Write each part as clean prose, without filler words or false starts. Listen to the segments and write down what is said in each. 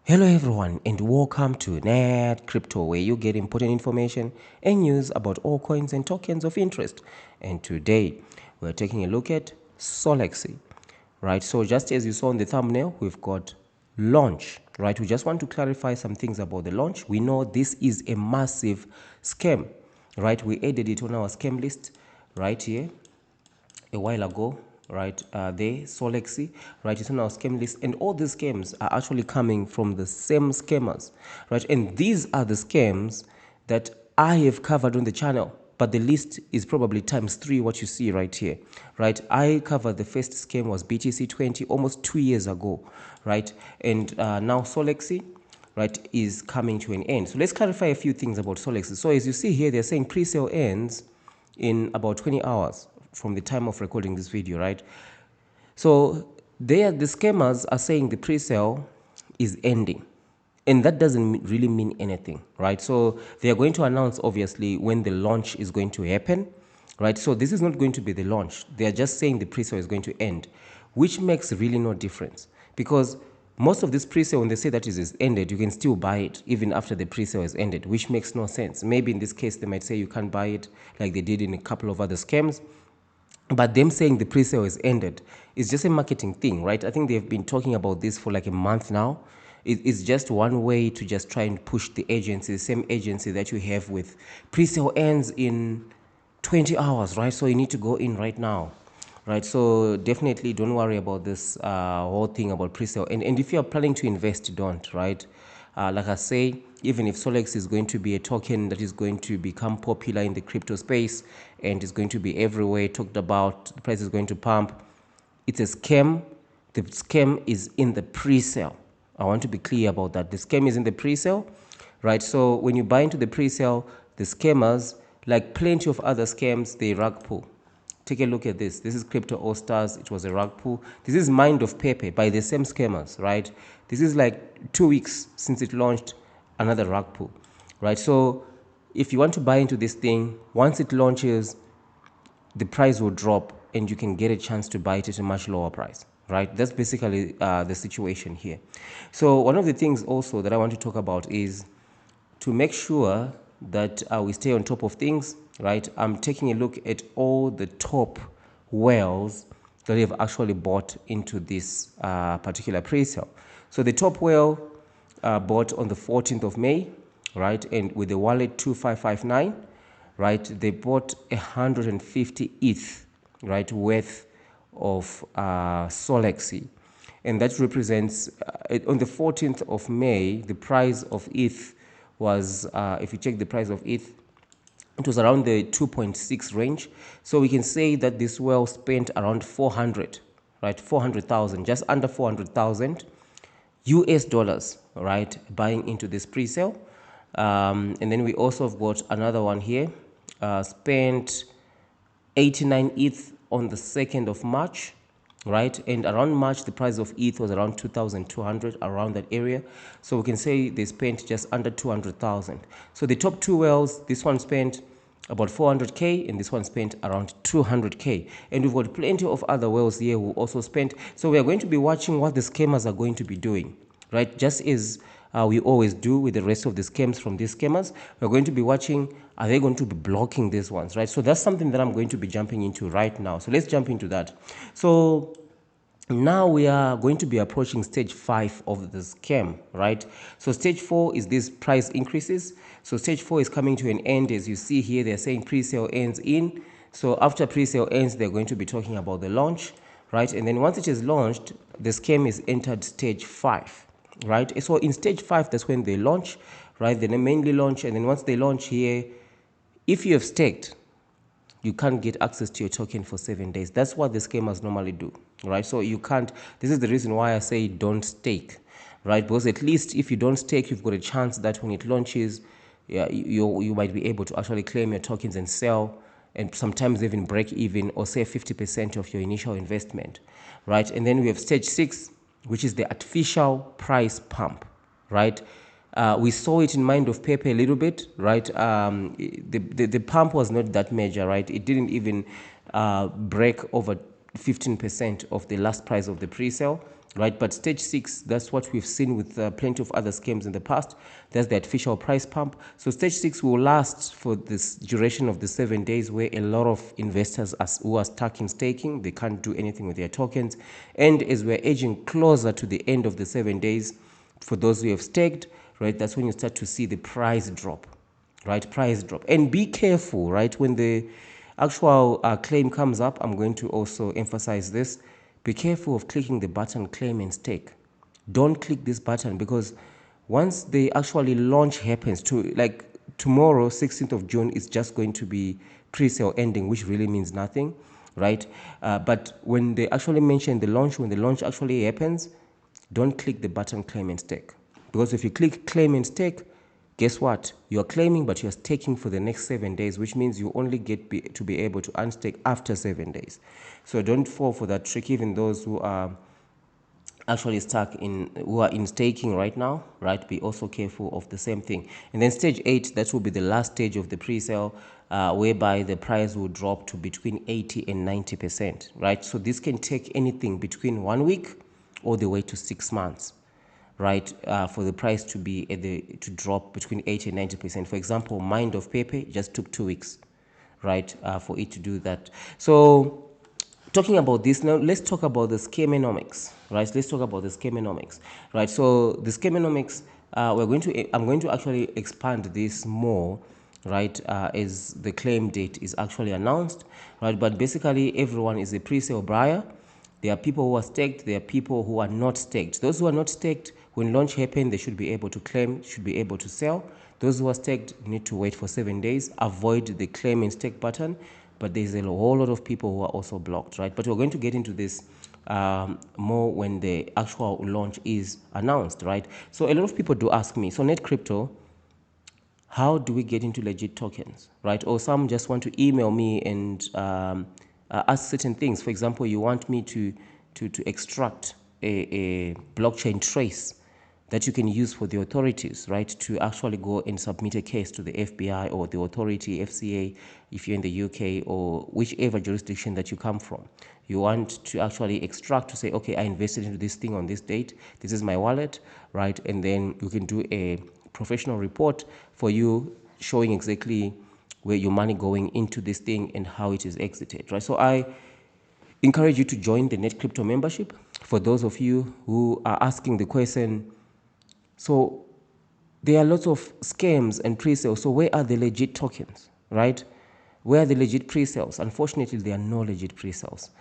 Hello everyone and welcome to NETCRYPTO, where you get important information and news about all coins and tokens of interest. And today we're taking a look at Solaxy, right? So just as you saw in the thumbnail, we've got launch, right? We just want to clarify some things about the launch. We know this is a massive scam, right? We added it on our scam list right here a while ago, right? There, Solaxy, right? It's on our scam list, and all these scams are actually coming from the same scammers, right? And these are the scams that I have covered on the channel, but the list is probably ×3 what you see right here, right? I covered the first scam was BTC20 almost 2 years ago, right? And now Solaxy, right, is coming to an end. So let's clarify a few things about Solaxy. So as you see here, they're saying pre-sale ends in about 20 hours from the time of recording this video, right? So the scammers are saying the pre-sale is ending, and that doesn't really mean anything, right? So they are going to announce obviously when the launch is going to happen, right? So this is not going to be the launch. They are just saying the pre-sale is going to end, which makes really no difference, because most of this pre-sale, when they say that it is ended, you can still buy it even after the pre-sale is ended, which makes no sense. Maybe in this case they might say you can't buy it like they did in a couple of other scams. But them saying the pre-sale is ended is just a marketing thing, right? I think they've been talking about this for like a month now. It's just one way to just try and push the agency, the same agency that you have with pre-sale ends in 20 hours, right? So you need to go in right now, right? So definitely don't worry about this whole thing about pre-sale. And if you're planning to invest, don't, right? Like I say, even if Solaxy is going to be a token that is going to become popular in the crypto space and is going to be everywhere talked about, the price is going to pump, it's a scam. The scam is in the pre-sale. I want to be clear about that. The scam is in the pre-sale, right? So when you buy into the pre-sale, the scammers, like plenty of other scams, they rug pull. Take a look at this. This is Crypto All Stars. It was a rug pull. This is Mind of Pepe by the same scammers, right? This is like 2 weeks since it launched, another rug pull, right? So if you want to buy into this thing, once it launches, the price will drop and you can get a chance to buy it at a much lower price, right? That's basically the situation here. So one of the things also that I want to talk about is to make sure that we stay on top of things, right? I'm taking a look at all the top whales that have actually bought into this particular pre-sale. So the top whale bought on the 14th of May, right? And with the wallet 2559, right? They bought 150 ETH, right, worth of Solaxy. And that represents, on the 14th of May, the price of ETH was, if you check the price of ETH, it was around the 2.6 range. So we can say that this whale spent around 400, right? 400,000, just under 400,000 US dollars, right? Buying into this pre-sale. And then we also have got another one here, spent 89 ETH on the 2nd of March, right? And around March, the price of ETH was around 2,200, around that area. So we can say they spent just under 200,000. So the top two whales, this one spent about 400K and this one spent around 200K. And we've got plenty of other whales here who also spent. So we are going to be watching what the scammers are going to be doing, right? Just as we always do with the rest of the scams from these scammers, we're going to be watching, are they going to be blocking these ones, right? So that's something that I'm going to be jumping into right now. So let's jump into that. So now we are going to be approaching stage 5 of the scam, right? So stage 4 is these price increases. So stage 4 is coming to an end. As you see here, they're saying pre-sale ends in. So after pre-sale ends, they're going to be talking about the launch, right? And then once it is launched, the scam is entered stage 5, right? So in stage 5, that's when they launch, right? They mainly launch, and then once they launch here, if you have staked, you can't get access to your token for 7 days. That's what the scammers normally do, right? So you can't, this is the reason why I say don't stake, right? Because at least if you don't stake, you've got a chance that when it launches, yeah, you might be able to actually claim your tokens and sell, and sometimes even break even or save 50% of your initial investment, right? And then we have stage 6, which is the artificial price pump, right? We saw it in Mind of Pepe a little bit, right? The pump was not that major, right? It didn't even break over 15% of the last price of the pre-sale. right? But stage 6, that's what we've seen with plenty of other schemes in the past. That's the artificial price pump. So stage 6 will last for this duration of the 7 days, where a lot of investors who are stuck in staking, they can't do anything with their tokens. And as we're edging closer to the end of the 7 days, for those who have staked, right, that's when you start to see the price drop, right? Price drop. And be careful, right? When the actual claim comes up, I'm going to also emphasize this. Be careful of clicking the button claim and stake. Don't click this button, because once the actually launch happens, to like tomorrow, 16th of June, is just going to be pre-sale ending, which really means nothing, right? But when they actually mention the launch, when the launch actually happens, don't click the button claim and stake. Because if you click claim and stake, guess what? You're claiming, but you're staking for the next 7 days, which means you only get to be able to unstake after 7 days. So don't fall for that trick, even those who are actually stuck in, who are in staking right now, right? Be also careful of the same thing. And then stage 8, that will be the last stage of the pre-sale, whereby the price will drop to between 80 and 90%, right? So this can take anything between 1 week all the way to 6 months, right? For the price to be to drop between 80 and 90%. For example, Mind of Pepe just took 2 weeks, right? For it to do that. So talking about this now, let's talk about the schemonomics, right? Let's talk about the schemonomics, right? So the schemonomics, I'm going to actually expand this more, right? As the claim date is actually announced, right? But basically, everyone is a pre-sale buyer. There are people who are staked. There are people who are not staked. Those who are not staked, when launch happens, they should be able to claim, should be able to sell. Those who are staked need to wait for 7 days. Avoid the claim and stake button. But there's a whole lot of people who are also blocked, right? But we're going to get into this more when the actual launch is announced, right? So a lot of people do ask me, so NETCRYPTO, how do we get into legit tokens, right? Or some just want to email me and ask certain things. For example, you want me to extract a blockchain trace that you can use for the authorities, right, to actually go and submit a case to the FBI or the authority, FCA, if you're in the UK, or whichever jurisdiction that you come from. You want to actually extract to say, okay, I invested into this thing on this date, this is my wallet, right, and then you can do a professional report for you showing exactly where your money going into this thing and how it is exited, right? So I encourage you to join the NETCRYPTO membership. For those of you who are asking the question, so there are lots of scams and pre-sales. So where are the legit tokens, right? Where are the legit pre-sales? Unfortunately, there are no legit pre-sales.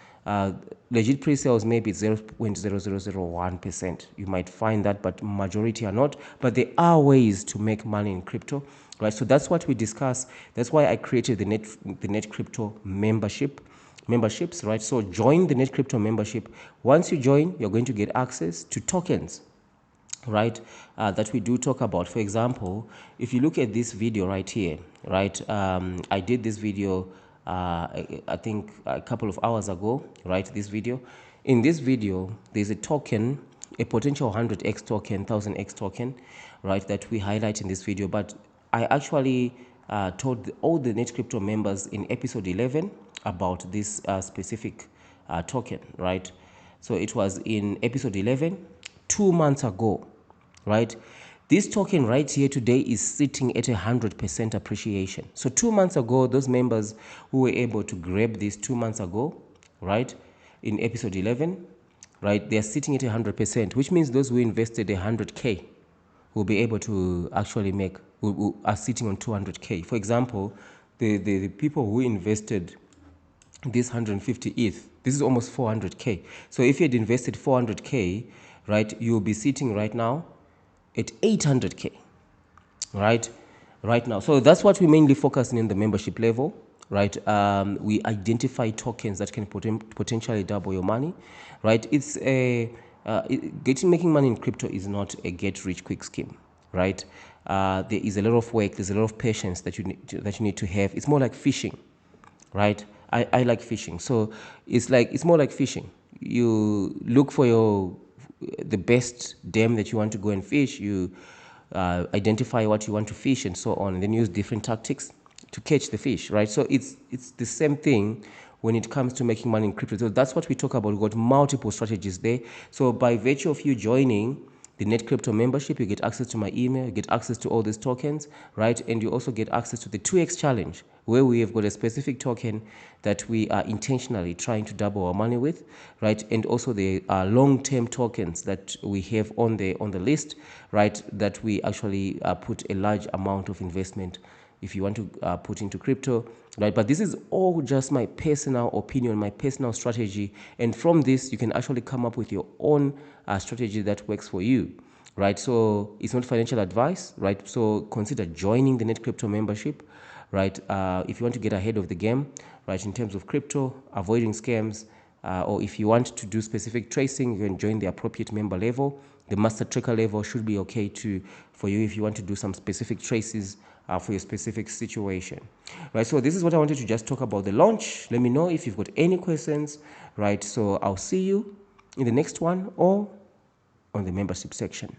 Legit pre-sales maybe 0.0001%. You might find that, but majority are not. But there are ways to make money in crypto, right? So that's what we discuss. That's why I created the NETCRYPTO memberships, right? So join the NETCRYPTO membership. Once you join, you're going to get access to tokens, right, that we do talk about. For example, if you look at this video right here, right, I did this video I think a couple of hours ago, right? This video, in this video, there's a token, a potential 100x token, 1000x token, right, that we highlight in this video. But I actually told all the NETCRYPTO members in episode 11 about this specific token, right? So it was in episode 11, 2 months ago, right? This token right here today is sitting at 100% appreciation. So 2 months ago, those members who were able to grab this 2 months ago, right, in episode 11, right, they're sitting at 100%, which means those who invested 100K will be able to actually make, who are sitting on 200K. For example, the people who invested this 150 ETH, this is almost 400K. So if you had invested 400K, right, you'll be sitting right now at 800K, right now. So that's what we mainly focus in the membership level, right? We identify tokens that can potentially double your money, right? It's making money in crypto is not a get rich quick scheme, right? There is a lot of work, there's a lot of patience that you need to have. It's more like fishing, right? I like fishing. So it's more like fishing. You look for the best dam that you want to go and fish. You identify what you want to fish and so on, and then use different tactics to catch the fish, right? So it's the same thing when it comes to making money in crypto. So that's what we talk about. We've got multiple strategies there. So by virtue of you joining the NETCRYPTO membership, you get access to my email, you get access to all these tokens, right? And you also get access to the 2x challenge, where we have got a specific token that we are intentionally trying to double our money with, right? And also the long-term tokens that we have on the list, right? That we actually put a large amount of investment if you want to put into crypto, right? But this is all just my personal opinion, my personal strategy. And from this, you can actually come up with your own strategy that works for you, right? So it's not financial advice, right? So consider joining the NETCRYPTO membership, right? If you want to get ahead of the game, right, in terms of crypto, avoiding scams, or if you want to do specific tracing, you can join the appropriate member level. The master tracker level should be okay for you if you want to do some specific traces for your specific situation, right? So this is what I wanted to just talk about the launch. Let me know if you've got any questions, right? So I'll see you in the next one or on the membership section.